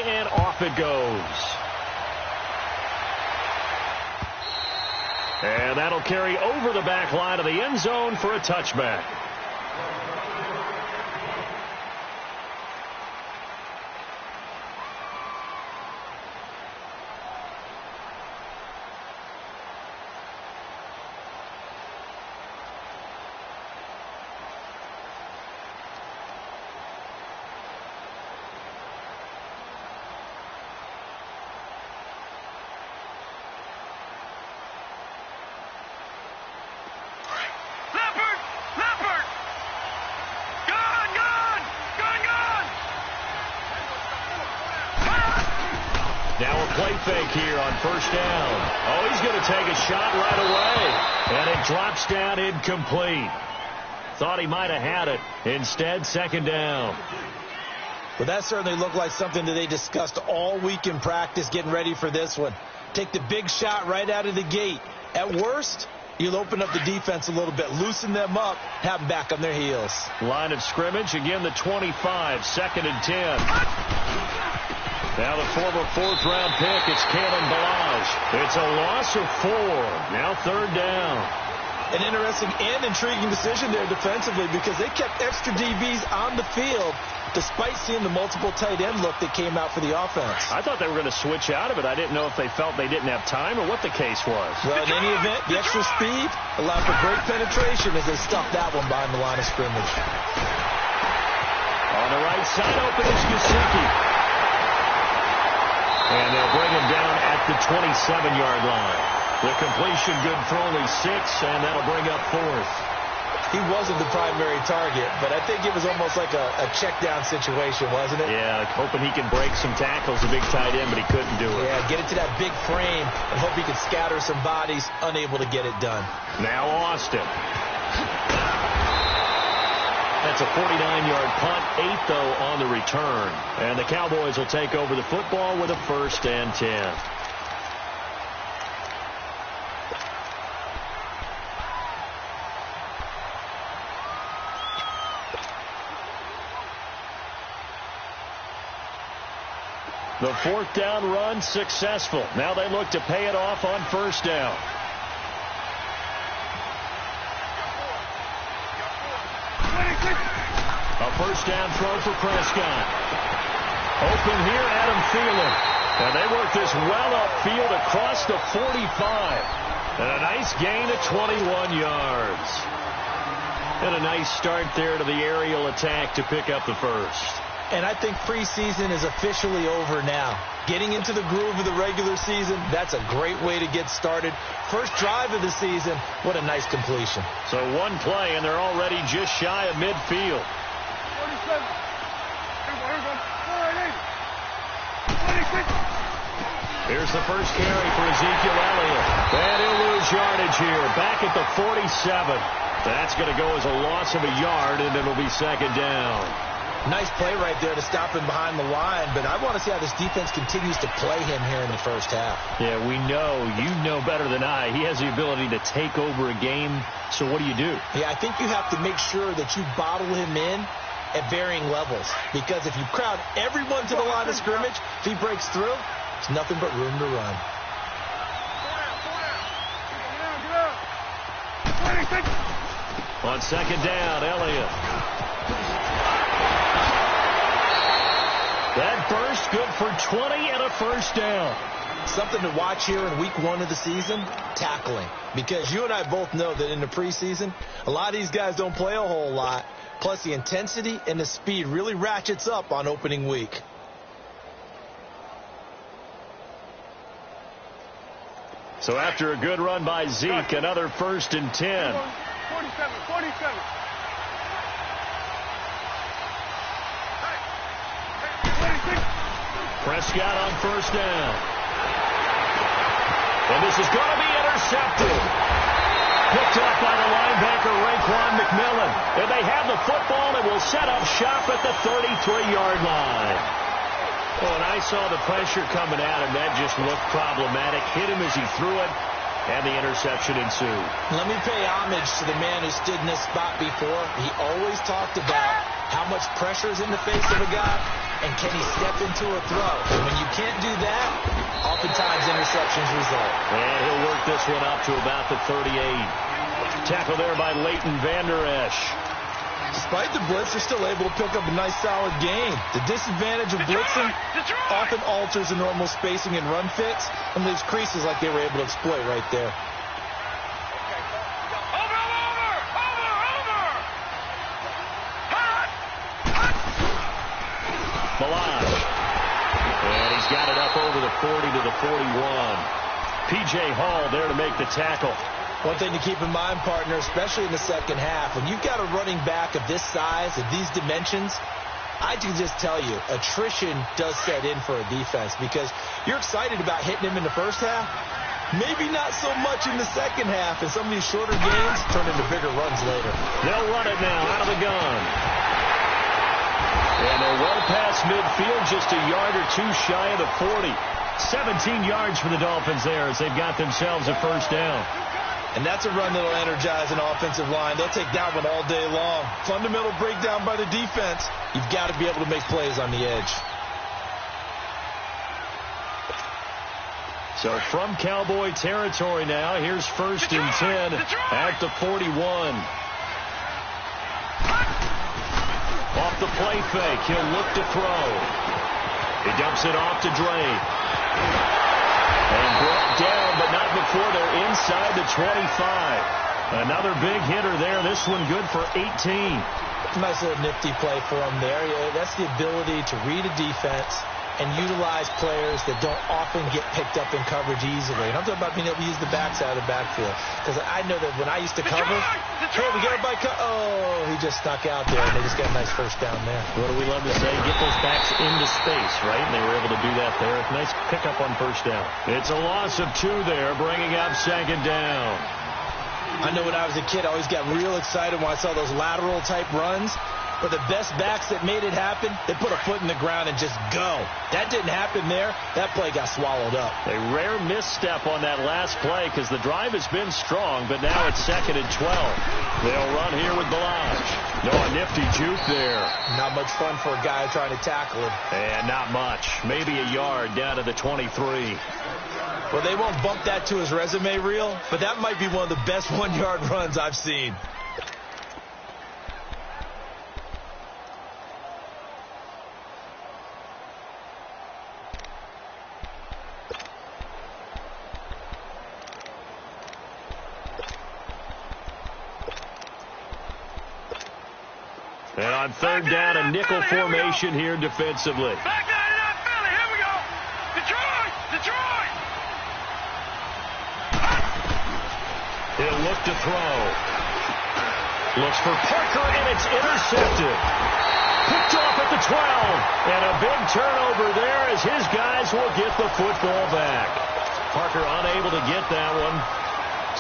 and off it goes. And that'll carry over the back line of the end zone for a touchback. Now a play fake here on first down. Oh, he's going to take a shot right away. And it drops down incomplete. Thought he might have had it. Instead, second down. Well, that certainly looked like something that they discussed all week in practice getting ready for this one. Take the big shot right out of the gate. At worst, you'll open up the defense a little bit, loosen them up, have them back on their heels. Line of scrimmage, again the 25, second and 10. Now the former fourth-round pick, it's Kalen Ballage. It's a loss of 4. Now third down. An interesting and intriguing decision there defensively because they kept extra DBs on the field despite seeing the multiple tight end look that came out for the offense. I thought they were going to switch out of it. I didn't know if they felt they didn't have time or what the case was. Well, in any event, the extra speed allowed for great penetration as they stuffed that one behind the line of scrimmage. On the right side, open is Gesicki. And they'll bring him down at the 27-yard line. The completion good for only 6, and that'll bring up 4th. He wasn't the primary target, but I think it was almost like a check-down situation, wasn't it? Yeah, hoping he can break some tackles, a big tight end, but he couldn't do it. Yeah, get it to that big frame and hope he could scatter some bodies, unable to get it done. Now Austin. That's a 49-yard punt, 8 though on the return. And the Cowboys will take over the football with a 1st and 10. The 4th down run successful. Now they look to pay it off on first down. A first down throw for Prescott. Open here, Adam Thielen. And they work this well upfield across the 45. And a nice gain of 21 yards. And a nice start there to the aerial attack to pick up the first. And I think preseason is officially over now. Getting into the groove of the regular season, that's a great way to get started. First drive of the season, what a nice completion. So one play, and they're already just shy of midfield. Here's the first carry for Ezekiel Elliott. And he'll lose yardage here. Back at the 47. That's going to go as a loss of a yard, and it'll be second down. Nice play right there to stop him behind the line, but I want to see how this defense continues to play him here in the first half. Yeah, we know. You know better than I. He has the ability to take over a game, so what do you do? Yeah, I think you have to make sure that you bottle him in at varying levels, because if you crowd everyone to the line of scrimmage, if he breaks through, it's nothing but room to run. On second down, Elliott. That burst good for 20 and a first down. Something to watch here in week 1 of the season, tackling. Because you and I both know that in the preseason, a lot of these guys don't play a whole lot. Plus the intensity and the speed really ratchets up on opening week. So after a good run by Zeke, another 1st and 10. 47. Prescott on first down. And this is going to be intercepted. Picked up by the linebacker, Raekwon McMillan. And they have the football and will set up shop at the 33-yard line. Oh, and I saw the pressure coming at him. That just looked problematic. Hit him as he threw it, and the interception ensued. Let me pay homage to the man who stood in this spot before. He always talked about how much pressure is in the face of a guy. and can he step into a throw? And when you can't do that, oftentimes interceptions result. And he'll work this one up to about the 38. Tackle there by Leighton Vander Esch. Despite the blitz, they're still able to pick up a nice, solid gain. The disadvantage of blitzing often alters the normal spacing and run fits and leaves creases like they were able to exploit right there. Malage. And he's got it up over the 40 to the 41. P.J. Hall there to make the tackle. One thing to keep in mind, partner, especially in the second half, when you've got a running back of this size, of these dimensions, I can just tell you, attrition does set in for a defense because you're excited about hitting him in the first half. Maybe not so much in the second half, and some of these shorter games turn into bigger runs later. They'll run it now out of the gun. And they're well past midfield, just a yard or two shy of the 40. 17 yards for the Dolphins there as they've got themselves a first down. And that's a run that'll energize an offensive line. They'll take that one all day long. Fundamental breakdown by the defense. You've got to be able to make plays on the edge. So from Cowboy territory now, here's 1st and 10 at the 41. Off the play fake, he'll look to throw. He dumps it off to Dre. And brought down, but not before they're inside the 25. Another big hitter there. This one good for 18. Nice little nifty play for him there. Yeah, that's the ability to read a defense and utilize players that don't often get picked up in coverage easily. And I'm talking about being able to use the backside of the backfield. Because I know that when I used to cover, hey, we got a bike. Oh, he just snuck out there, and they just got a nice first down there. What do we love to say? Get those backs into space, right? And they were able to do that there. Nice pickup on first down. It's a loss of 2 there, bringing up 2nd down. I know when I was a kid, I always got real excited when I saw those lateral-type runs. But the best backs that made it happen, they put a foot in the ground and just go. That didn't happen there. That play got swallowed up. A rare misstep on that last play because the drive has been strong, but now it's 2nd and 12. They'll run here with Balazs. No, a nifty juke there. Not much fun for a guy trying to tackle him. And not much. Maybe a yard down to the 23. Well, they won't bump that to his resume reel, but that might be one of the best 1-yard runs I've seen. And on 3rd down, a nickel formation here defensively. Back out of that Philly. Here we go. Detroit! Detroit! He'll look to throw. Looks for Parker, and it's intercepted. Picked off at the 12. And a big turnover there as his guys will get the football back. Parker unable to get that one.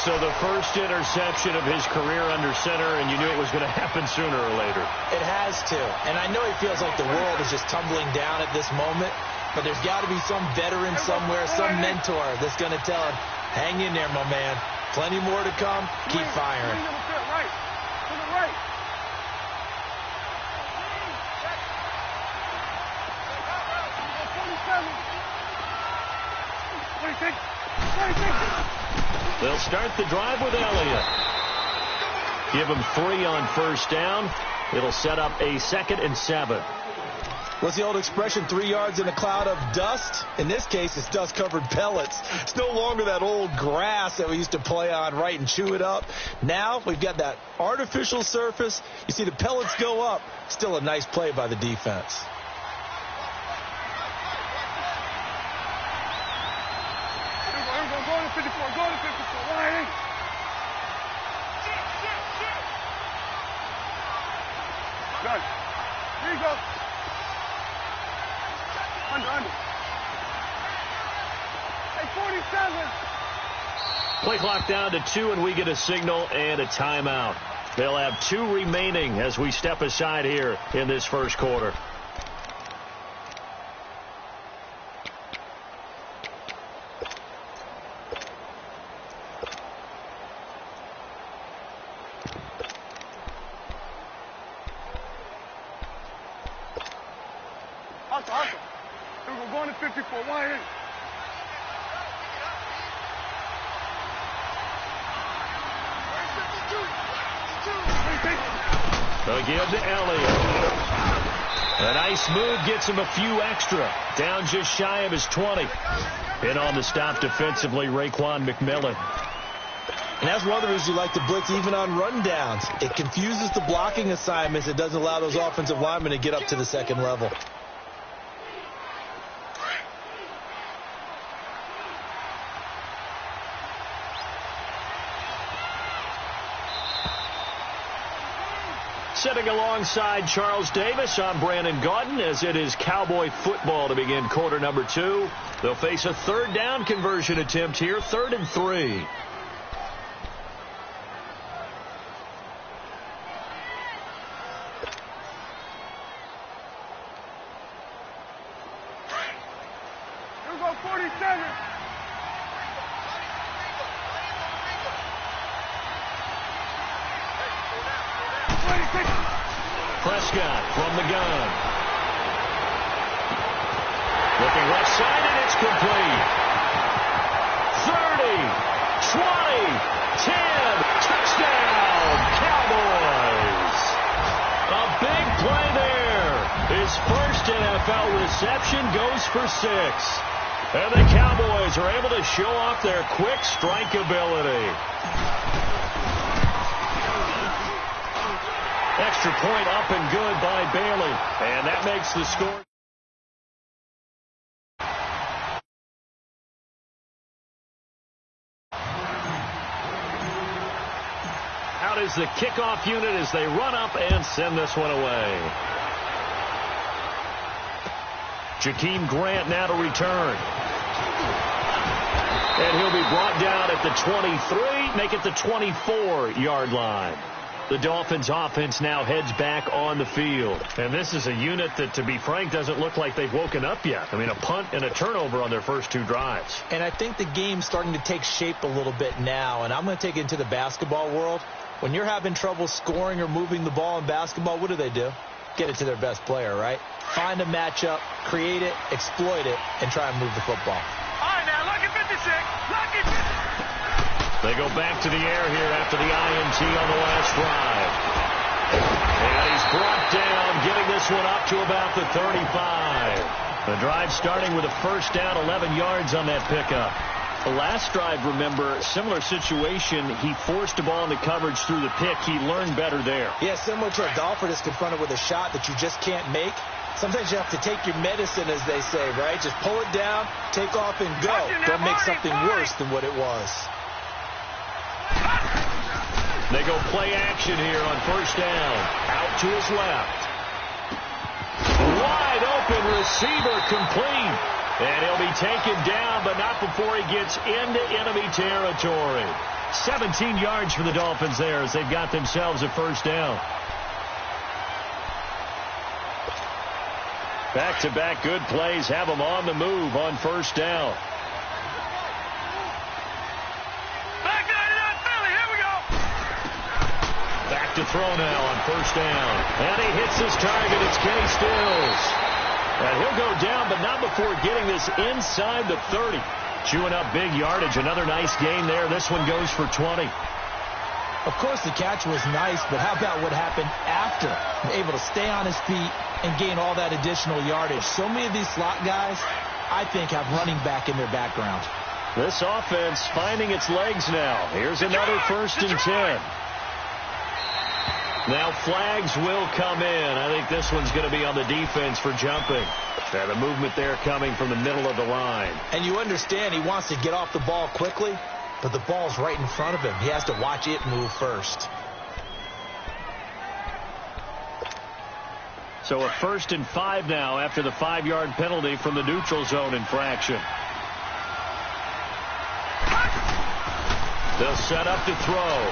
So the first interception of his career under center, and you knew it was going to happen sooner or later. It has to. And I know it feels like the world is just tumbling down at this moment, but there's got to be some veteran somewhere, some mentor that's going to tell him, hang in there, my man. Plenty more to come. Keep firing. Right. To the right. They'll start the drive with Elliott. Give him 3 on first down. It'll set up a 2nd and 7. What's the old expression, 3 yards in a cloud of dust? In this case, it's dust-covered pellets. It's no longer that old grass that we used to play on, right, and chew it up. Now we've got that artificial surface. You see the pellets go up. Still a nice play by the defense. Go to 54. Go to 54. Right. Good. Here you go. Under. Hey, 47. Play clock down to 2, and we get a signal and a timeout. They'll have 2 remaining as we step aside here in this first quarter. 54. Why in? They'll give to Elliott. A nice move gets him a few extra. Down just shy of his 20. In on the stop defensively, Raekwon McMillan. And that's one of the reasons you like to blitz even on rundowns. It confuses the blocking assignments. It doesn't allow those offensive linemen to get up to the second level. Sitting alongside Charles Davis, I'm Brandon Gaudin as it is Cowboy football to begin quarter number 2. They'll face a third down conversion attempt here, 3rd and 3. Here go 47. Prescott from the gun. Looking left side, and it's complete. 30, 20, 10, touchdown, Cowboys. A big play there. His first NFL reception goes for 6. And the Cowboys are able to show off their quick strike ability. Extra point up and good by Bailey. And that makes the score. Out is the kickoff unit as they run up and send this one away. Jakeem Grant now to return. And he'll be brought down at the 23, make it the 24-yard line. The Dolphins offense now heads back on the field. And this is a unit that, to be frank, doesn't look like they've woken up yet. I mean, a punt and a turnover on their first 2 drives. And I think the game's starting to take shape a little bit now. And I'm going to take it into the basketball world. When you're having trouble scoring or moving the ball in basketball, what do? Get it to their best player, right? Find a matchup, create it, exploit it, and try and move the football. All right, now, lucky 56. Lucky 56. They go back to the air here after the INT on the last drive. And he's brought down, getting this one up to about the 35. The drive starting with a first down, 11 yards on that pickup. The last drive, remember, similar situation. He forced the ball into coverage through the pick. He learned better there. Yeah, similar to a golfer that's confronted with a shot that you just can't make. Sometimes you have to take your medicine, as they say, right? Just pull it down, take off, and go. Don't make something worse than what it was. They go play action here on first down. Out to his left. Wide open receiver complete. And he'll be taken down, but not before he gets into enemy territory. 17 yards for the Dolphins there as they've got themselves a first down. Back-to-back good plays have them on the move on first down. Back to throw now on first down. And he hits his target. It's Kenny Stills. And he'll go down, but not before getting this inside the 30. Chewing up big yardage. Another nice gain there. This one goes for 20. Of course, the catch was nice, but how about what happened after? Able to stay on his feet and gain all that additional yardage. So many of these slot guys, I think, have running back in their background. This offense finding its legs now. Here's another first and 10. Now flags will come in. I think this one's going to be on the defense for jumping. And the movement there coming from the middle of the line. And you understand he wants to get off the ball quickly, but the ball's right in front of him. He has to watch it move first. So a first and 5 now after the 5-yard penalty from the neutral zone infraction. They'll set up to throw.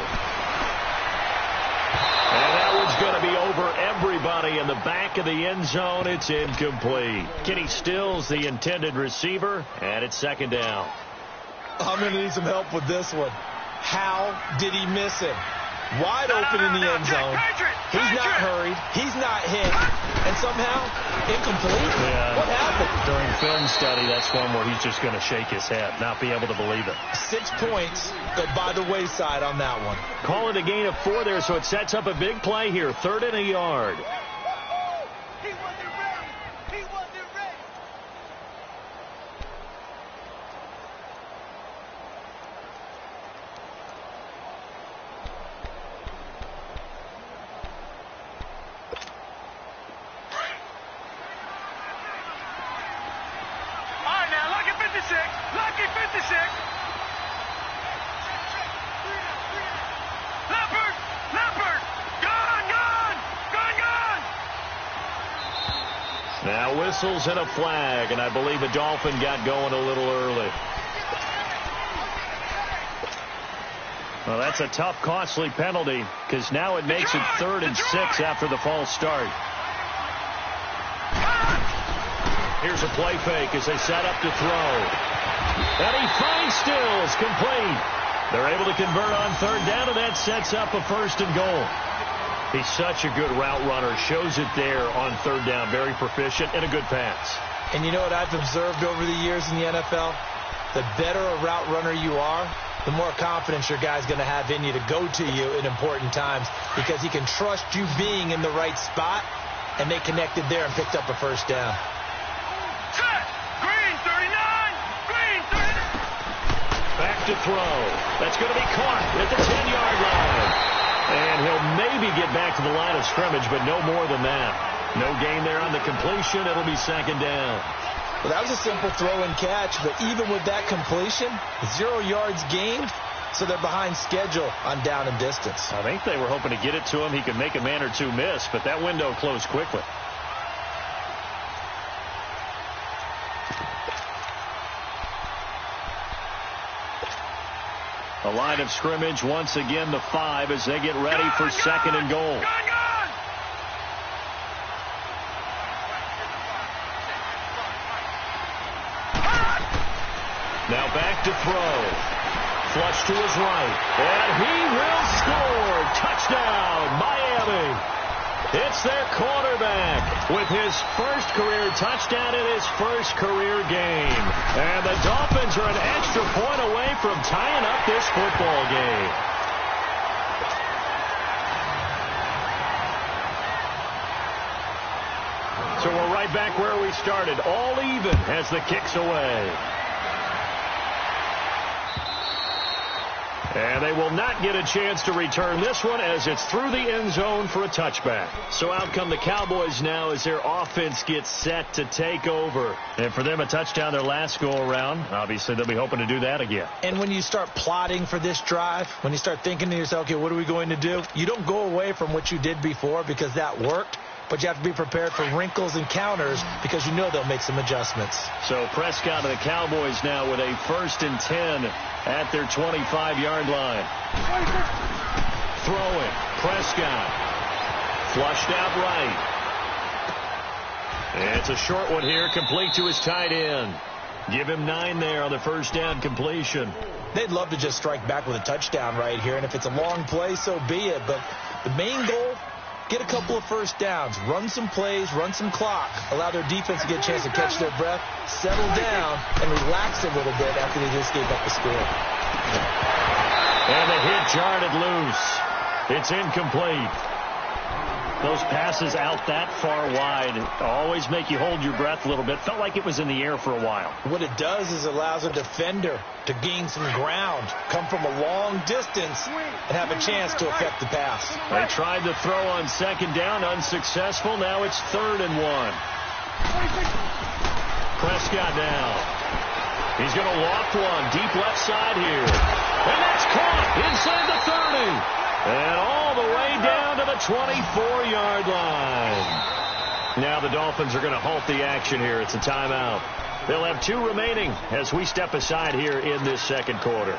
And that one's going to be over everybody in the back of the end zone. It's incomplete. Kenny Stills, the intended receiver, and it's second down. I'm going to need some help with this one. How did he miss him? Wide open in the end zone. He's not hurried. He's not hit. And somehow, incomplete. Yeah. What happened? During film study, that's one where he's just going to shake his head, not be able to believe it. 6 points go by the wayside on that one. Call it a gain of 4 there, so it sets up a big play here. 3rd and a yard. Lucky 56. Leopard. Gone. Now whistles and a flag, and I believe a Dolphin got going a little early. Well, that's a tough, costly penalty, because now it makes it 3rd and 6 after the false start. Here's a play fake as they set up to throw. And he finds Stills, complete. They're able to convert on 3rd down, and that sets up a 1st and goal. He's such a good route runner. Shows it there on 3rd down. Very proficient and a good pass. And you know what I've observed over the years in the NFL? The better a route runner you are, the more confidence your guy's going to have in you to go to you in important times, because he can trust you being in the right spot, and they connected there and picked up a 1st down. Back to throw. That's going to be caught at the 10-yard line. And he'll maybe get back to the line of scrimmage, but no more than that. No gain there on the completion. It'll be 2nd down. Well, that was a simple throw and catch, but even with that completion, 0 yards gained, so they're behind schedule on down and distance. I think they were hoping to get it to him. He could make a man or two miss, but that window closed quickly. The line of scrimmage once again the 5 as they get ready for 2nd and goal. Now back to throw. Flush to his right. And he will score. Touchdown, Miami. It's their quarterback with his first career touchdown in his first career game. And the Dolphins are an extra point away from tying up this football game. So we're right back where we started, all even as the kick's away. And they will not get a chance to return this one as it's through the end zone for a touchback. So out come the Cowboys now as their offense gets set to take over. And for them, a touchdown their last go-around. Obviously, they'll be hoping to do that again. And when you start plotting for this drive, when you start thinking to yourself, okay, what are we going to do? You don't go away from what you did before because that worked. But you have to be prepared for wrinkles and counters because you know they'll make some adjustments. So Prescott and the Cowboys now with a 1st and 10 at their 25-yard line. Throwing. Prescott. Flushed out right. And it's a short one here, complete to his tight end. Give him 9 there on the 1st down completion. They'd love to just strike back with a touchdown right here. And if it's a long play, so be it. But the main goal, get a couple of 1st downs, run some plays, run some clock, allow their defense to get a chance to catch their breath, settle down, and relax a little bit after they just gave up the score. And the hit jarred it loose. It's incomplete. Those passes out that far wide always make you hold your breath a little bit. Felt like it was in the air for a while. What it does is it allows a defender to gain some ground, come from a long distance, and have a chance to affect the pass. They tried to throw on 2nd down, unsuccessful. Now it's 3rd and 1. Prescott now. He's going to loft one deep left side here. And that's caught inside the 30. And all the way down to the 24-yard line. Now the Dolphins are going to halt the action here. It's a timeout. They'll have 2 remaining as we step aside here in this 2nd quarter.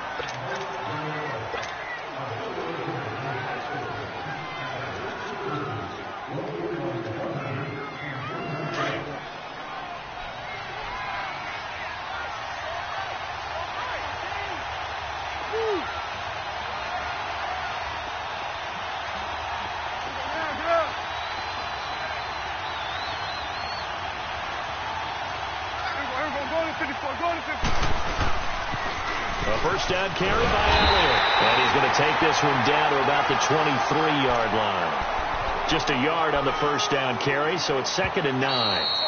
A first down carry by Elliott. And he's going to take this one down to about the 23-yard line. Just a yard on the first down carry, so it's 2nd and 9.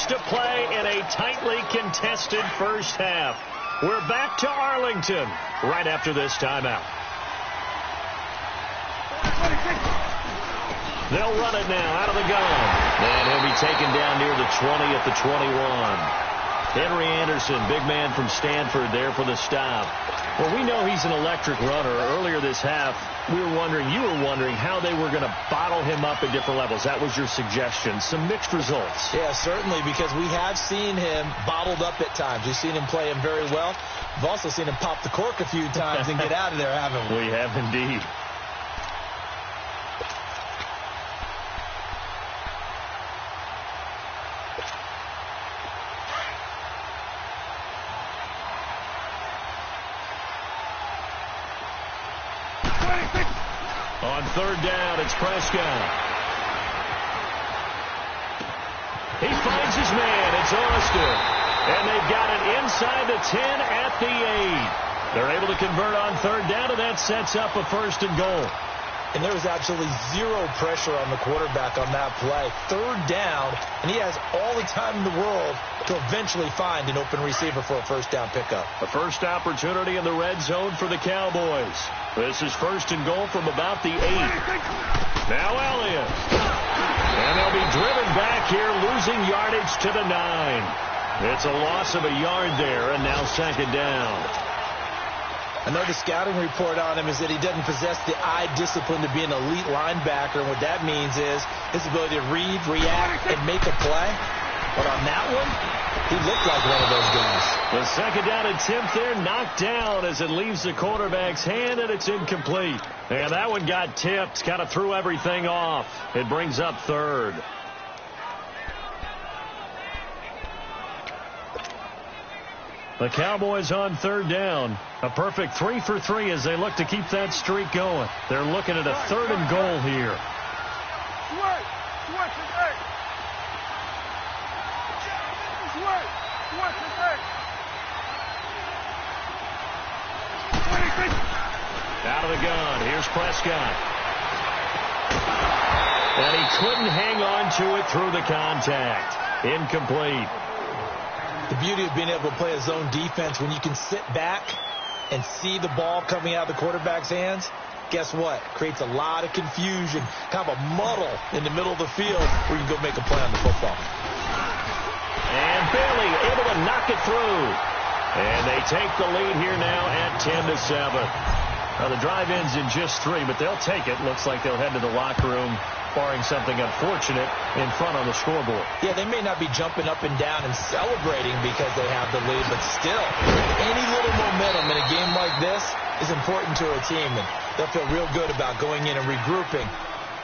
To play in a tightly contested first half. We're back to Arlington right after this timeout. They'll run it now out of the gun. And he'll be taken down near the 20 at the 21. Henry Anderson, big man from Stanford, there for the stop. Well, we know he's an electric runner. Earlier this half, you were wondering how they were going to bottle him up at different levels. That was your suggestion. Some mixed results. Yeah, certainly, because we have seen him bottled up at times. We've seen him play him very well. We've also seen him pop the cork a few times and get out of there, haven't we? We have indeed. On third down, it's Prescott. He finds his man. It's Austin. And they've got it inside the 10 at the 8. They're able to convert on third down, and that sets up a 1st and goal. And there was absolutely zero pressure on the quarterback on that play. Third down, and he has all the time in the world to eventually find an open receiver for a first down pickup. A first opportunity in the red zone for the Cowboys. This is 1st and goal from about the 8. Now Elliott. And they'll be driven back here, losing yardage to the 9. It's a loss of a yard there, and now 2nd down. I know the scouting report on him is that he doesn't possess the eye discipline to be an elite linebacker. And what that means is his ability to read, react, and make a play. But on that one, he looked like one of those guys. The 2nd down attempt there knocked down as it leaves the quarterback's hand, and it's incomplete. And that one got tipped, kind of threw everything off. It brings up 3rd. The Cowboys on 3rd down. A perfect 3 for 3 as they look to keep that streak going. They're looking at a 3rd and goal here. Out of the gun. Here's Prescott. And he couldn't hang on to it through the contact. Incomplete. The beauty of being able to play a zone defense when you can sit back and see the ball coming out of the quarterback's hands, guess what? Creates a lot of confusion, kind of a muddle in the middle of the field where you can go make a play on the football. And Bailey able to knock it through. And they take the lead here now at 10-7. Now, the drive ends in just 3, but they'll take it. Looks like they'll head to the locker room, barring something unfortunate, in front on the scoreboard. Yeah, they may not be jumping up and down and celebrating because they have the lead, but still, any little momentum in a game like this is important to a team, and they'll feel real good about going in and regrouping,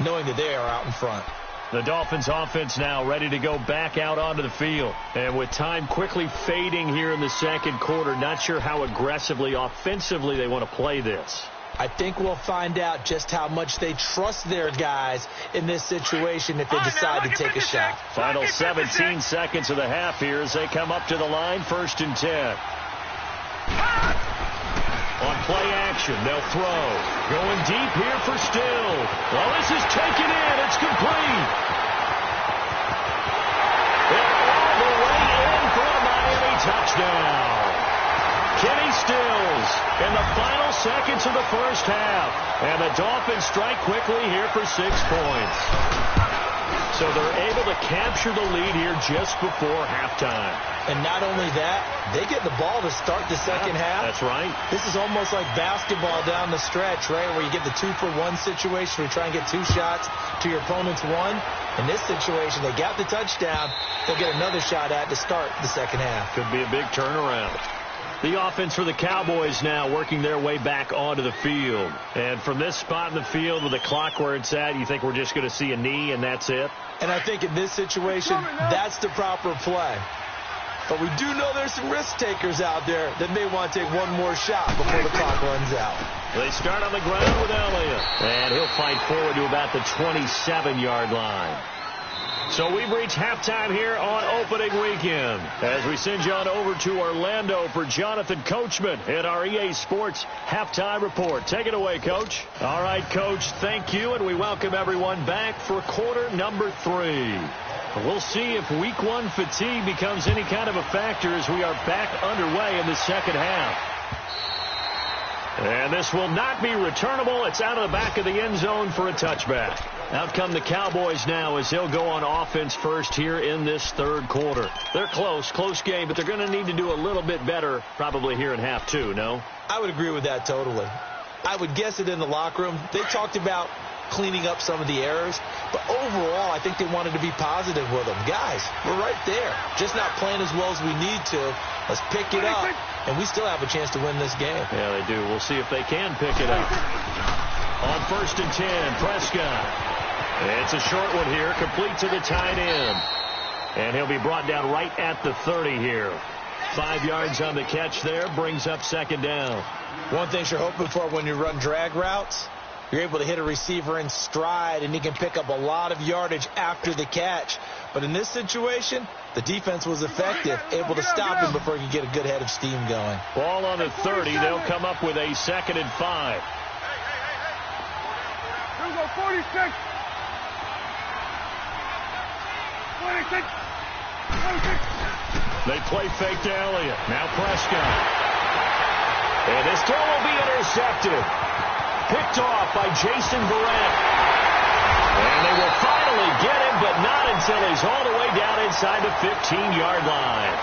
knowing that they are out in front. The Dolphins offense now ready to go back out onto the field. And with time quickly fading here in the 2nd quarter, not sure how aggressively, offensively they want to play this. I think we'll find out just how much they trust their guys in this situation if they decide to take a shot. Final 17 seconds of the half here as they come up to the line, 1st and 10. On play action, they'll throw. Going deep here for Still. Well, this is taken in. It's complete. And all the way in for a Miami touchdown. Kenny Stills in the final seconds of the first half. And the Dolphins strike quickly here for 6 points. So they're able to capture the lead here just before halftime. And not only that, they get the ball to start the second half. That's right. This is almost like basketball down the stretch, right, where you get the 2-for-1 situation where you try and get 2 shots to your opponent's 1. In this situation, they got the touchdown. They'll get another shot at to start the second half. Could be a big turnaround. The offense for the Cowboys now working their way back onto the field. And from this spot in the field with the clock where it's at, you think we're just going to see a knee and that's it? And I think in this situation, that's the proper play. But we do know there's some risk takers out there that may want to take one more shot before the clock runs out. They start on the ground with Elliott. And he'll fight forward to about the 27-yard line. So we've reached halftime here on opening weekend as we send you on over to Orlando for Jonathan Coachman in our EA Sports Halftime Report. Take it away, Coach. All right, Coach, thank you, and we welcome everyone back for quarter number 3. We'll see if week 1 fatigue becomes any kind of a factor as we are back underway in the second half. And this will not be returnable. It's out of the back of the end zone for a touchback. Out come the Cowboys now as they'll go on offense first here in this third quarter. They're close game, but they're going to need to do a little bit better probably here in half 2, no? I would agree with that totally. I would guess it in the locker room. They talked about cleaning up some of the errors, but overall I think they wanted to be positive with them. Guys, we're right there. Just not playing as well as we need to. Let's pick it up, and we still have a chance to win this game. Yeah, they do. We'll see if they can pick it up. On 1st and 10, Prescott. It's a short one here, complete to the tight end. And he'll be brought down right at the 30 here. 5 yards on the catch there, brings up second down. One thing you're hoping for when you run drag routes, you're able to hit a receiver in stride, and he can pick up a lot of yardage after the catch. But in this situation, the defense was effective, able to stop him before he could get a good head of steam going. Ball on the 30. They'll come up with a 2nd and 5. Here we go, 46. 26. 26. They play fake to Elliott. Now Prescott. And this throw will be intercepted. Picked off by Jason Verrett. And they will finally get him, but not until he's all the way down inside the 15-yard line.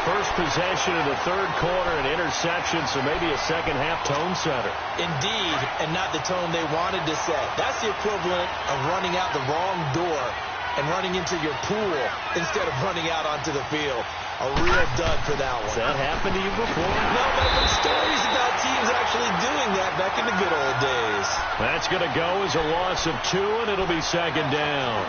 First possession of the third quarter, an interception, so maybe a second-half tone setter. Indeed, and not the tone they wanted to set. That's the equivalent of running out the wrong door and running into your pool instead of running out onto the field. A real dud for that one. Has that happened to you before? No, but I've heard stories about teams actually doing that back in the good old days. That's going to go as a loss of 2, and it'll be second down.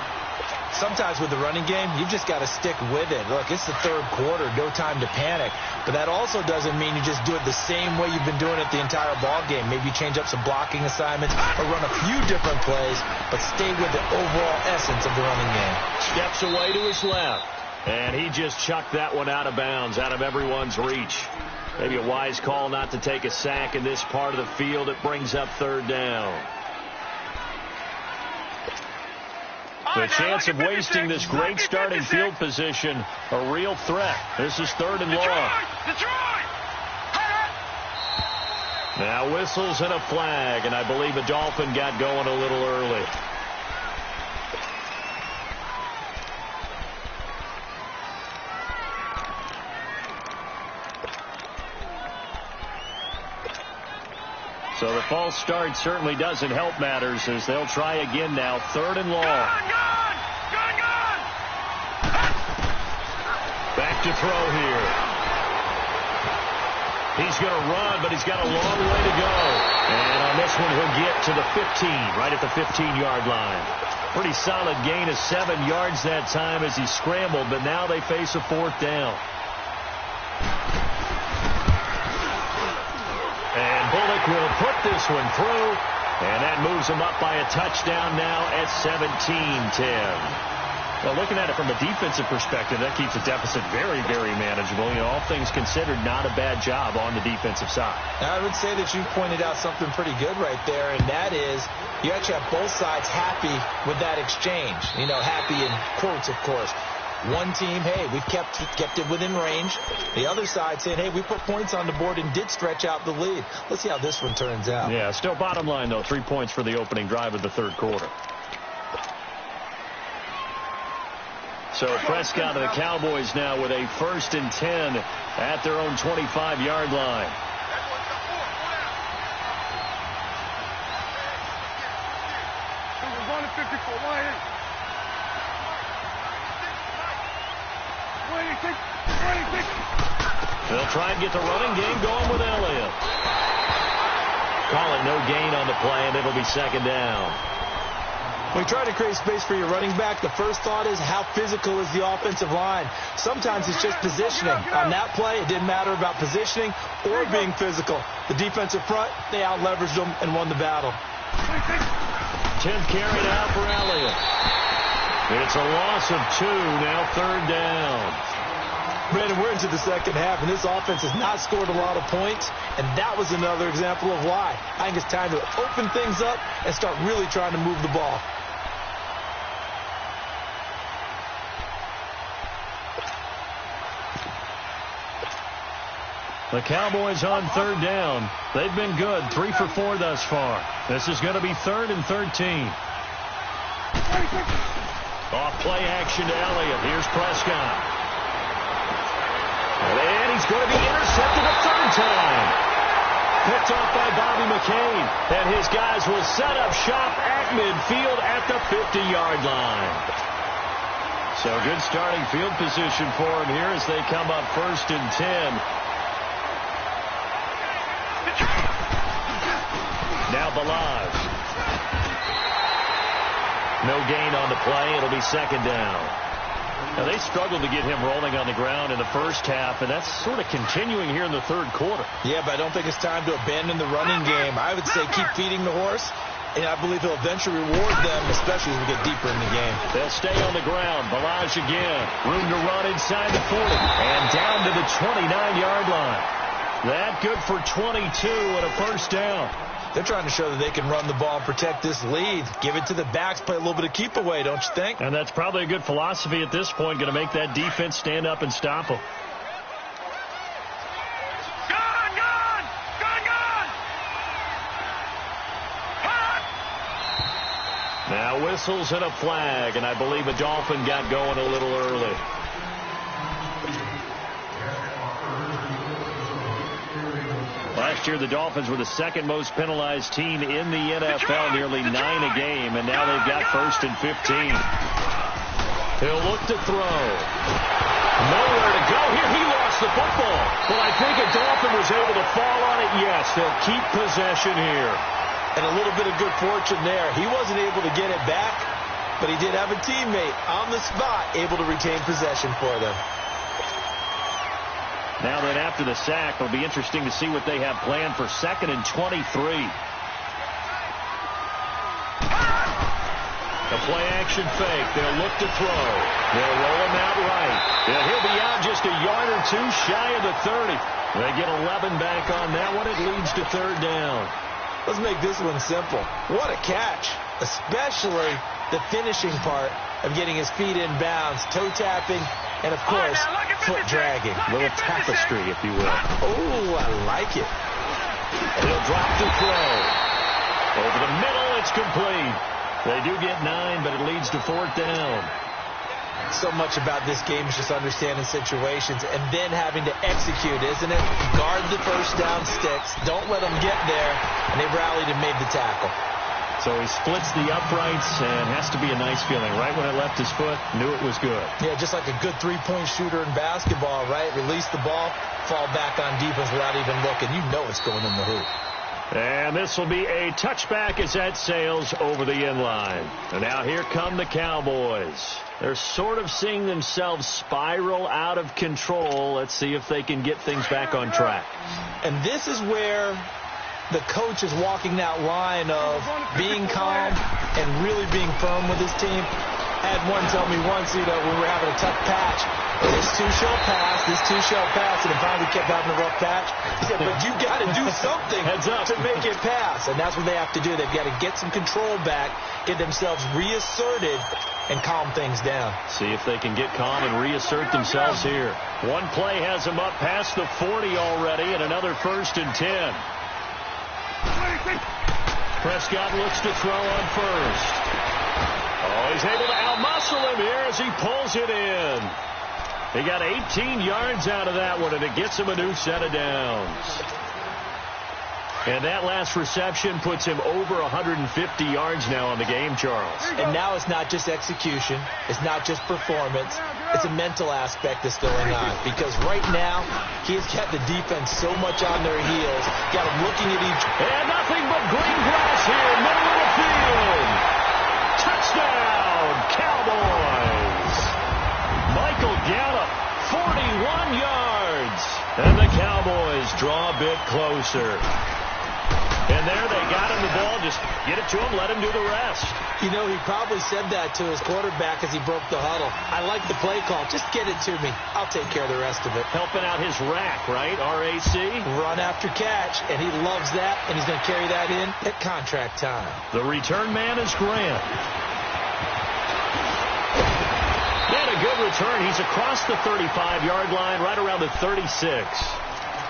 Sometimes with the running game, you've just got to stick with it. Look, it's the third quarter, no time to panic. But that also doesn't mean you just do it the same way you've been doing it the entire ball game. Maybe change up some blocking assignments or run a few different plays, but stay with the overall essence of the running game. Steps away to his left. And he just chucked that one out of bounds, out of everyone's reach. Maybe a wise call not to take a sack in this part of the field. It brings up third down. The chance of wasting this great starting field position, a real threat. This is 3rd and long. Now whistles and a flag, and I believe a Dolphin got going a little early. So the false start certainly doesn't help matters as they'll try again now. 3rd and long. Back to throw here. He's going to run, but he's got a long way to go. And on this one, he'll get to the 15, right at the 15-yard line. Pretty solid gain of 7 yards that time as he scrambled, but now they face a 4th down. And Bullock will put this one through, and that moves him up by a touchdown now at 17-10. Well, looking at it from a defensive perspective, that keeps the deficit very, very manageable. You know, all things considered, not a bad job on the defensive side. Now, I would say that you pointed out something pretty good right there, and that is you actually have both sides happy with that exchange. You know, happy in quotes, of course. One team, hey, we've kept it within range. The other side saying, hey, we put points on the board and did stretch out the lead. Let's see how this one turns out. Yeah, still bottom line, though, 3 points for the opening drive of the third quarter. So Prescott and the Cowboys now with a 1st and 10 at their own 25-yard line. We're going to 54. 26. They'll try and get the running game going with Elliott. Call it no gain on the play, and it'll be second down. When you try to create space for your running back, the first thought is how physical is the offensive line. Sometimes it's just positioning. On that play, it didn't matter about positioning or being physical. The defensive front, they out-leveraged them and won the battle. 10th carry now for Elliott. It's It's a loss of 2, now 3rd down. Brandon, we're into the second half, and this offense has not scored a lot of points, and that was another example of why. I think it's time to open things up and start really trying to move the ball. The Cowboys on 3rd down. They've been good, 3 for 4 thus far. This is going to be 3rd and 13. Off play action to Elliott. Here's Prescott. And he's going to be intercepted a 3rd time. Picked off by Bobby McCain. And his guys will set up shop at midfield at the 50-yard line. So good starting field position for him here as they come up 1st and 10. Now Balazs. No gain on the play. It'll be 2nd down. Now, they struggled to get him rolling on the ground in the first half, and that's sort of continuing here in the 3rd quarter. Yeah, but I don't think it's time to abandon the running game. I would say keep feeding the horse, and I believe he'll eventually reward them, especially as we get deeper in the game. They'll stay on the ground. Balazs again. Room to run inside the 40, and down to the 29-yard line. That good for 22 and a 1st down. They're trying to show that they can run the ball and protect this lead. Give it to the backs, play a little bit of keep away, don't you think? And that's probably a good philosophy at this point, going to make that defense stand up and stop them. Now whistles and a flag, and I believe a Dolphin got going a little early. Last year, the Dolphins were the 2nd most penalized team in the NFL, nearly 9 a game, and now they've got 1st and 15. He'll look to throw. Nowhere to go here. He lost the football. Well, I think a Dolphin was able to fall on it. Yes, they'll keep possession here. And a little bit of good fortune there. He wasn't able to get it back, but he did have a teammate on the spot able to retain possession for them. Now then, after the sack, it'll be interesting to see what they have planned for 2nd and 23. The play action fake. They'll look to throw. They'll roll him out right. And he'll be out just a yard or 2 shy of the 30. They get 11 back on that one. It leads to 3rd down. Let's make this one simple. What a catch, especially the finishing part of getting his feet in bounds, toe tapping, and, of course, foot dragging. A little tapestry, if you will. Oh, I like it. He'll drop to throw. Over the middle, it's complete. They do get 9, but it leads to 4th down. So much about this game is just understanding situations and then having to execute, isn't it? Guard the 1st down sticks. Don't let them get there. And they rallied and made the tackle. So he splits the uprights, and has to be a nice feeling. Right when it left his foot, knew it was good. Yeah, just like a good 3-point shooter in basketball, right? Release the ball, fall back on defense without even looking. You know it's going in the hoop. And this will be a touchback as that sails over the end line. And now here come the Cowboys. They're sort of seeing themselves spiral out of control. Let's see if they can get things back on track. And this is where the coach is walking that line of being calm and really being firm with his team. I had one tell me once, when we were having a tough patch, this too shall pass, and then finally kept having a rough patch. He said, but you got to do something to make it pass. And that's what they have to do. They've got to get some control back, get themselves reasserted, and calm things down. See if they can get calm and reassert themselves here. One play has them up past the 40 already, and another 1st and 10. Prescott looks to throw on 1st. Oh, he's able to outmuscle him here as he pulls it in. He got 18 yards out of that one, and it gets him a new set of downs. And that last reception puts him over 150 yards now on the game, Charles. And now it's not just execution. It's not just performance. It's a mental aspect that's going on. Because right now, he's got the defense so much on their heels. Got them looking at each. And nothing but green grass here, middle of the field. Touchdown, Cowboys. Michael Gallup, 41 yards. And the Cowboys draw a bit closer. And there they got him the ball. Just get it to him, let him do the rest. You know, he probably said that to his quarterback as he broke the huddle. I like the play call. Just get it to me. I'll take care of the rest of it. Helping out his rack, right? RAC. Run after catch, and he loves that, and he's going to carry that in at contract time. The return man is Grant. And a good return. He's across the 35-yard line, right around the 36.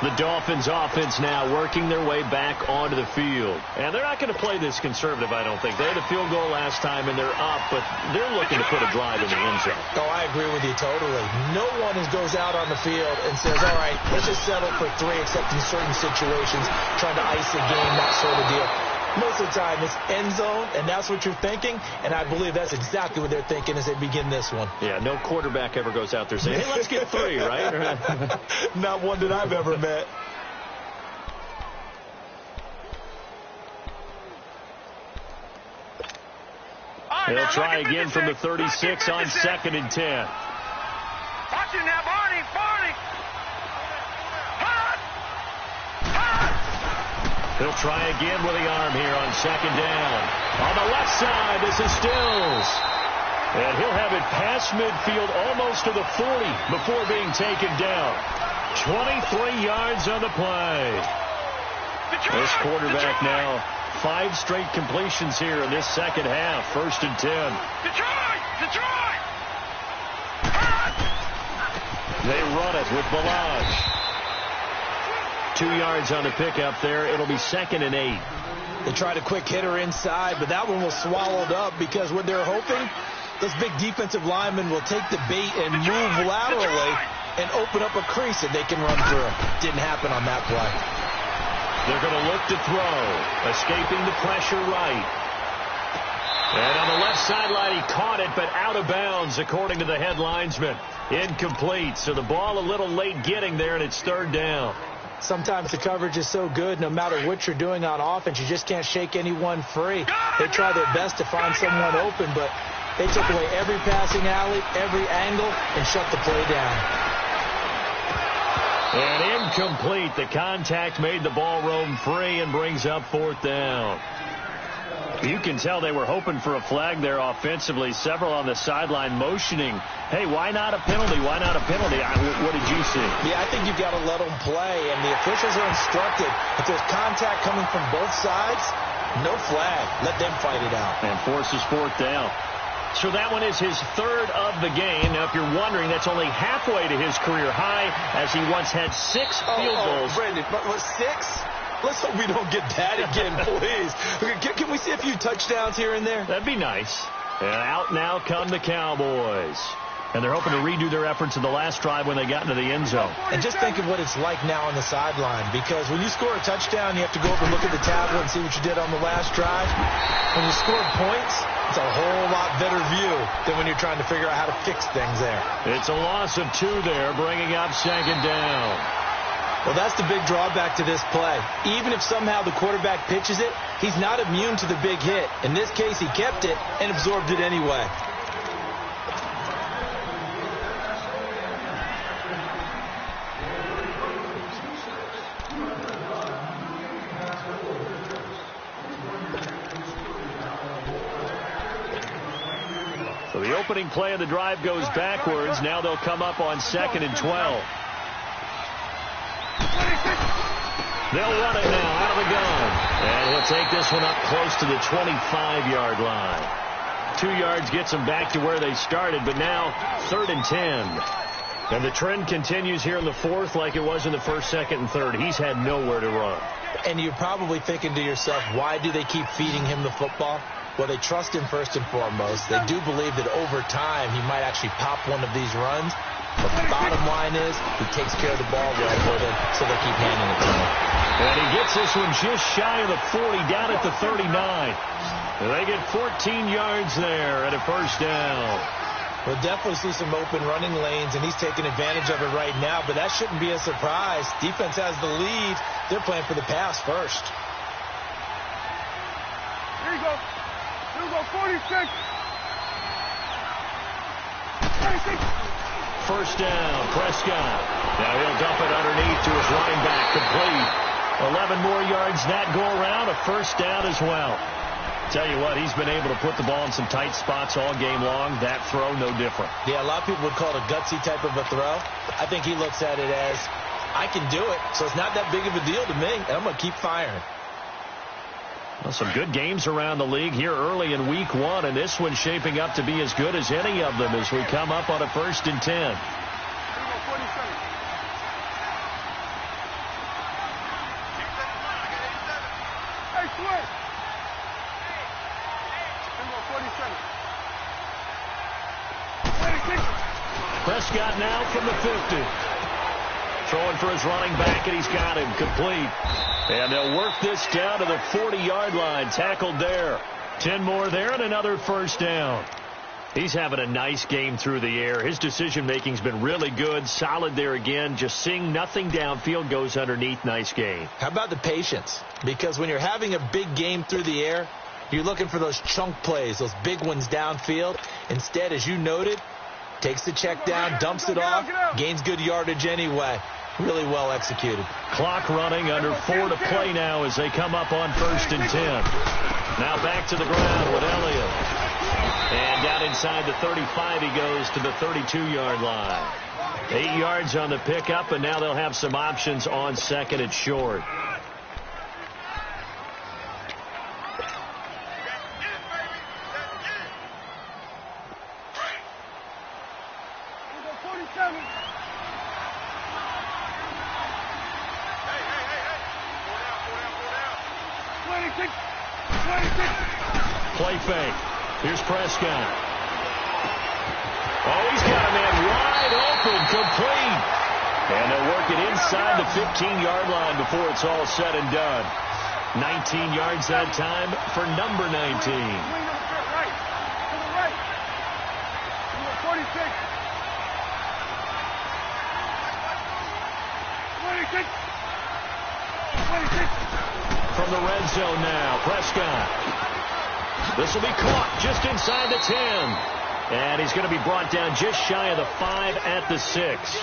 The Dolphins offense now working their way back onto the field. And they're not going to play this conservative, I don't think. They had a field goal last time, and they're up, but they're looking to put a drive in the end zone. Oh, I agree with you totally. No one goes out on the field and says, all right, let's just settle for 3, except in certain situations, trying to ice a game, that sort of deal. Most of the time, it's end zone, and that's what you're thinking, and I believe that's exactly what they're thinking as they begin this one. Yeah, no quarterback ever goes out there saying, hey, let's get 3, right? Not one that I've ever met. They'll try again from the 36 on 2nd and 10. Watch it now, Barney. He'll try again with the arm here on 2nd down. On the left side, this is Stills. And he'll have it past midfield almost to the 40 before being taken down. 23 yards on the play. This quarterback now 5 straight completions here in this second half. 1st and 10. Detroit! They run it with Balaj. 2 yards on the pickup there. It'll be 2nd and 8. They tried a quick hitter inside, but that one was swallowed up because what they're hoping, those big defensive linemen will take the bait and move laterally and open up a crease that they can run through. Didn't happen on that play. They're going to look to throw. Escaping the pressure right. And on the left sideline, he caught it, but out of bounds, according to the head linesman. Incomplete. So the ball a little late getting there, and it's 3rd down. Sometimes the coverage is so good, no matter what you're doing on offense, you just can't shake anyone free. They try their best to find someone open, but they took away every passing alley, every angle, and shut the play down. And incomplete. The contact made the ball roam free and brings up 4th down. You can tell they were hoping for a flag there offensively. Several on the sideline motioning, hey, why not a penalty? Why not a penalty? What did you see? Yeah, I think you've got to let them play, and the officials are instructed. If there's contact coming from both sides, no flag. Let them fight it out. And forces 4th down. So that one is his 3rd of the game. Now, if you're wondering, that's only halfway to his career high, as he once had 6 field goals. Brandon, but 6? Let's hope we don't get that again, please. Can we see a few touchdowns here and there? That'd be nice. And out now come the Cowboys. And they're hoping to redo their efforts in the last drive when they got into the end zone. And just think of what it's like now on the sideline, because when you score a touchdown, you have to go over and look at the tablet and see what you did on the last drive. When you score points, it's a whole lot better view than when you're trying to figure out how to fix things there. It's a loss of 2 there, bringing up 2nd down. Well, that's the big drawback to this play. Even if somehow the quarterback pitches it, he's not immune to the big hit. In this case, he kept it and absorbed it anyway. So the opening play of the drive goes backwards. Now they'll come up on 2nd and 12. They'll run it now out of the gun. And he'll take this one up close to the 25-yard line. 2 yards gets them back to where they started, but now 3rd and 10. And the trend continues here in the 4th like it was in the 1st, 2nd, and 3rd. He's had nowhere to run. And you're probably thinking to yourself, why do they keep feeding him the football? Well, they trust him first and foremost. They do believe that over time he might actually pop one of these runs. But the bottom line is he takes care of the ball well for them, so they keep handing it to him. And he gets this one just shy of the 40, down at the 39. And they get 14 yards there at a 1st down. We'll definitely see some open running lanes, and he's taking advantage of it right now, but that shouldn't be a surprise. Defense has the lead. They're playing for the pass first. Here you go. Here we go, 46. 46. 1st down, Prescott. Now he'll dump it underneath to his running back, complete. 11 more yards that go around, a first down as well. Tell you what, he's been able to put the ball in some tight spots all game long. That throw, no different. Yeah, a lot of people would call it a gutsy type of a throw. I think he looks at it as, I can do it, so it's not that big of a deal to me, and I'm going to keep firing. Well, some good games around the league here early in week 1, and this one's shaping up to be as good as any of them as we come up on a 1st and 10. Prescott now from the 50. Throwing for his running back, and he's got him complete. And they'll work this down to the 40-yard line. Tackled there. 10 more there and another first down. He's having a nice game through the air. His decision-making's been really good. Solid there again. Just seeing nothing downfield goes underneath. Nice game. How about the patience? Because when you're having a big game through the air, you're looking for those chunk plays, those big ones downfield. Instead, as you noted, takes the check down, dumps it off, gains good yardage anyway. Really well executed. Clock running, under 4 to play now as they come up on 1st and 10. Now back to the ground with Elliott. And down inside the 35 he goes to the 32-yard line. 8 yards on the pickup, and now they'll have some options on 2nd and short. Play fake. Here's Prescott. Oh, he's got a man wide open, complete. And they'll work it inside the 15-yard line before it's all said and done. 19 yards that time for number 19. From the red zone now, Prescott. This will be caught just inside the 10. And he's going to be brought down just shy of the 5 at the 6.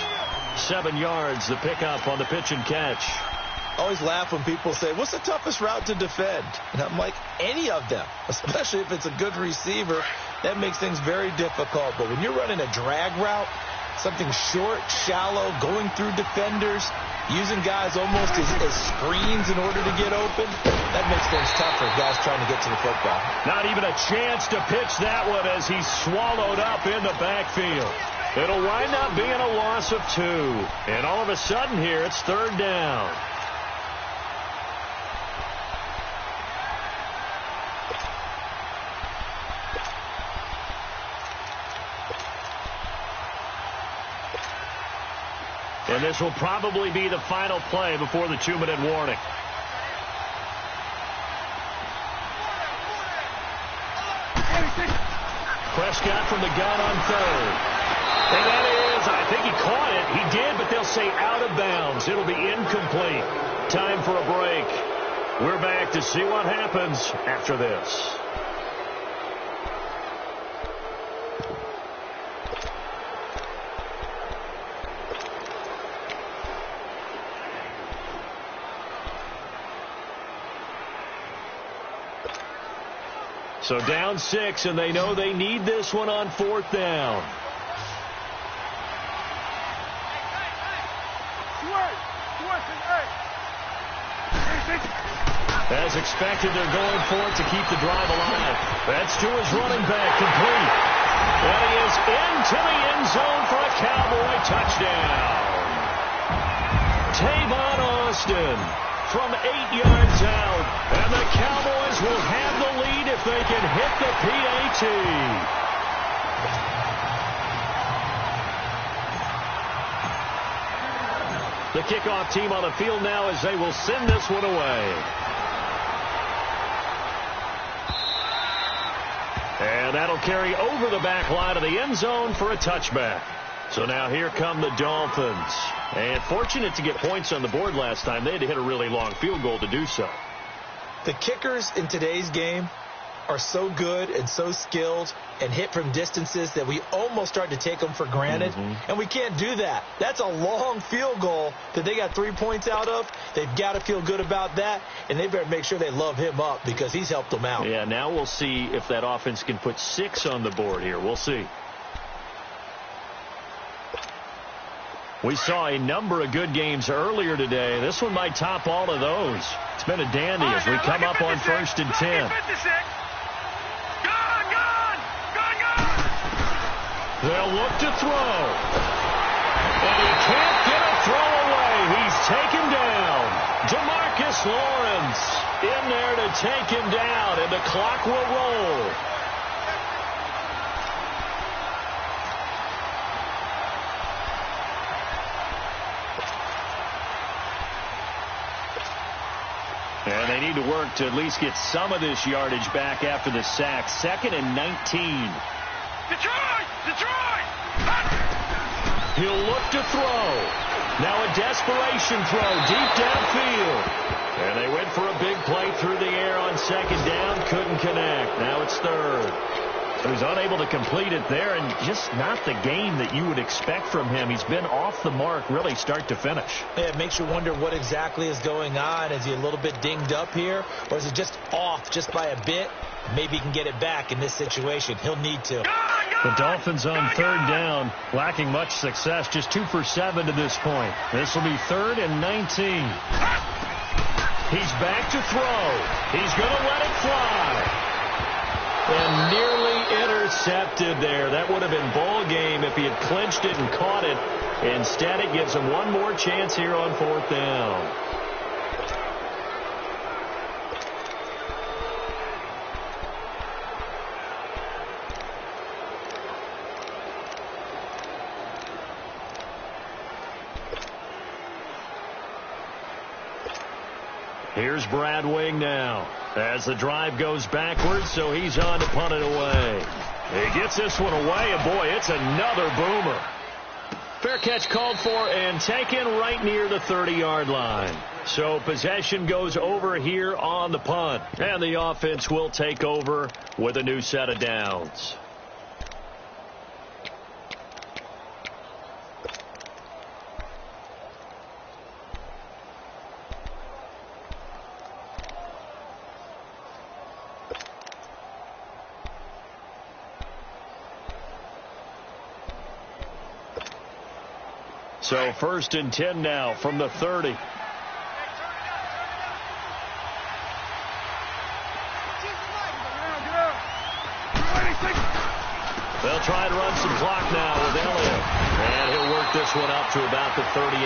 7 yards, the pickup on the pitch and catch. Always laugh when people say, what's the toughest route to defend? And I'm like, any of them, especially if it's a good receiver. That makes things very difficult. But when you're running a drag route, something short, shallow, going through defenders, using guys almost as screens in order to get open, that makes things tough for guys trying to get to the football. Not even a chance to pitch that one as he's swallowed up in the backfield. It'll wind up being a loss of 2. And all of a sudden here, it's 3rd down. And this will probably be the final play before the 2-minute warning. Prescott from the gun on 3rd. And that is, I think he caught it. He did, but they'll say out of bounds. It'll be incomplete. Time for a break. We're back to see what happens after this. So down 6, and they know they need this one on 4th down. As expected, they're going for it to keep the drive alive. That's to his running back, complete. And he is into the end zone for a Cowboy touchdown. Tavon Austin from 8 yards out. And the Cowboys will have the lead if they can hit the PAT. The kickoff team on the field now as they will send this one away. And that'll carry over the back line of the end zone for a touchback. So now here come the Dolphins. And fortunate to get points on the board last time. They had to hit a really long field goal to do so. The kickers in today's game are so good and so skilled and hit from distances that we almost start to take them for granted, and we can't do that. That's a long field goal that they got 3 points out of. They've got to feel good about that, and they better make sure they love him up because he's helped them out. Yeah, now we'll see if that offense can put 6 on the board here. We'll see. We saw a number of good games earlier today. This one might top all of those. It's been a dandy as we come up on 1st and 10. They'll look to throw. And he can't get a throw away. He's taken down. DeMarcus Lawrence in there to take him down, and the clock will roll. And they need to work to at least get some of this yardage back after the sack. 2nd and 19. Detroit! Detroit! He'll look to throw. Now a desperation throw deep downfield. And they went for a big play through the air on 2nd down. Couldn't connect. Now it's 3rd. He was unable to complete it there, and just not the game that you would expect from him. He's been off the mark really start to finish. Yeah, it makes you wonder what exactly is going on. Is he a little bit dinged up here, or is it just off just by a bit? Maybe he can get it back in this situation. He'll need to. The Dolphins on 3rd down, lacking much success, just 2 for 7 to this point. This will be 3rd and 19. He's back to throw. He's going to let it fly. And nearly intercepted there. That would have been ball game if he had clinched it and caught it. Instead, it gives him one more chance here on 4th down. Here's Brad Wing now as the drive goes backwards, so he's on to punt it away. He gets this one away, and boy, it's another boomer. Fair catch called for and taken right near the 30-yard line. So possession goes over here on the punt, and the offense will take over with a new set of downs. So 1st and 10 now from the 30. They'll try and run some clock now with Elliott. And he'll work this one up to about the 38.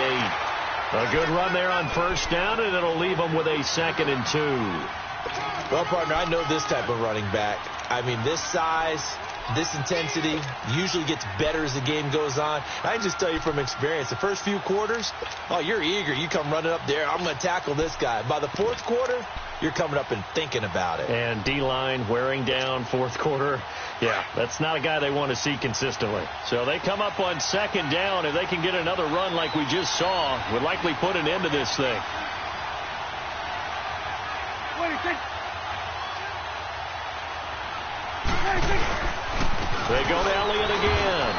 A good run there on 1st down, and it'll leave them with a 2nd and 2. Well, partner, I know this type of running back. I mean, this size, this intensity usually gets better as the game goes on. I can just tell you from experience, the first few quarters, oh, you're eager. You come running up there. I'm going to tackle this guy. By the 4th quarter, you're coming up and thinking about it. And D-line wearing down 4th quarter. Yeah, that's not a guy they want to see consistently. So they come up on 2nd down. If they can get another run like we just saw, would likely put an end to this thing. They go to Elliott again.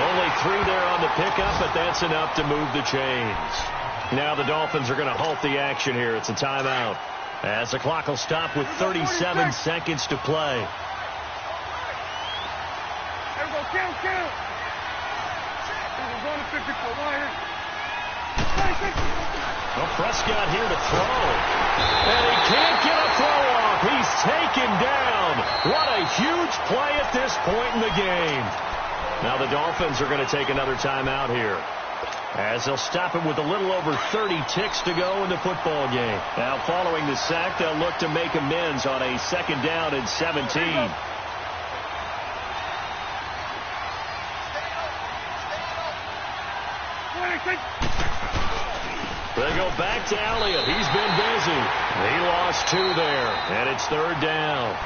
Only 3 there on the pickup, but that's enough to move the chains. Now the Dolphins are going to halt the action here. It's a timeout, as the clock will stop with 37 seconds to play. Well, Prescott here to throw. And he can't get a throw off. He's taken down. What a huge play at this point in the game. Now the Dolphins are going to take another timeout here, as they'll stop it with a little over 30 ticks to go in the football game. Now following the sack, they'll look to make amends on a 2nd down and 17. They go back to Elliott. He's been busy. He lost 2 there, and it's 3rd down.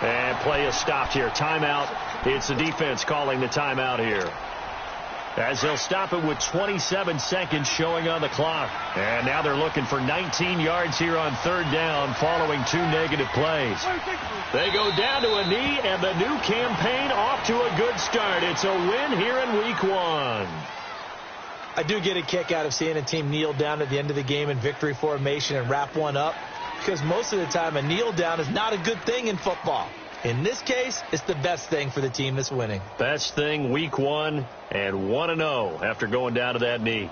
And play is stopped here. Timeout. It's the defense calling the timeout here. as they'll stop it with 27 seconds showing on the clock. And now they're looking for 19 yards here on third down following 2 negative plays. They go down to a knee, and the new campaign off to a good start. It's a win here in Week 1. I do get a kick out of seeing a team kneel down at the end of the game in victory formation and wrap one up, because most of the time a kneel down is not a good thing in football. In this case, it's the best thing for the team that's winning. Best thing Week 1 and 1-0 after going down to that knee.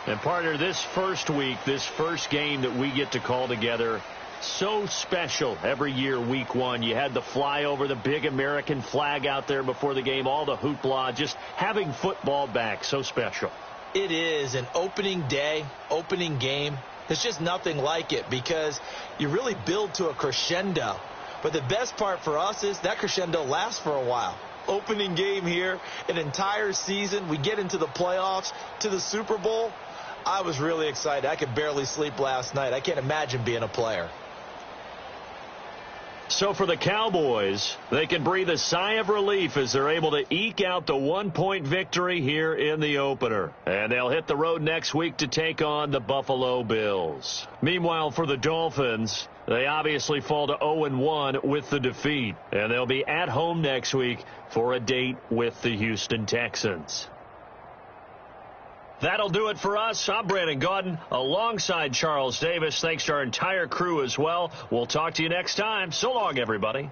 And partner, this first week, this first game that we get to call together, so special every year, Week 1. You had the flyover, the big American flag out there before the game, all the hoopla, just having football back, so special. It is an opening day, opening game. There's just nothing like it because you really build to a crescendo. But the best part for us is that crescendo lasts for a while. Opening game here, an entire season. We get into the playoffs, to the Super Bowl. I was really excited. I could barely sleep last night. I can't imagine being a player. So for the Cowboys, they can breathe a sigh of relief as they're able to eke out the 1-point victory here in the opener. And they'll hit the road next week to take on the Buffalo Bills. Meanwhile, for the Dolphins, they obviously fall to 0-1 with the defeat. And they'll be at home next week for a date with the Houston Texans. That'll do it for us. I'm Brandon Gaudin alongside Charles Davis. Thanks to our entire crew as well. We'll talk to you next time. So long, everybody.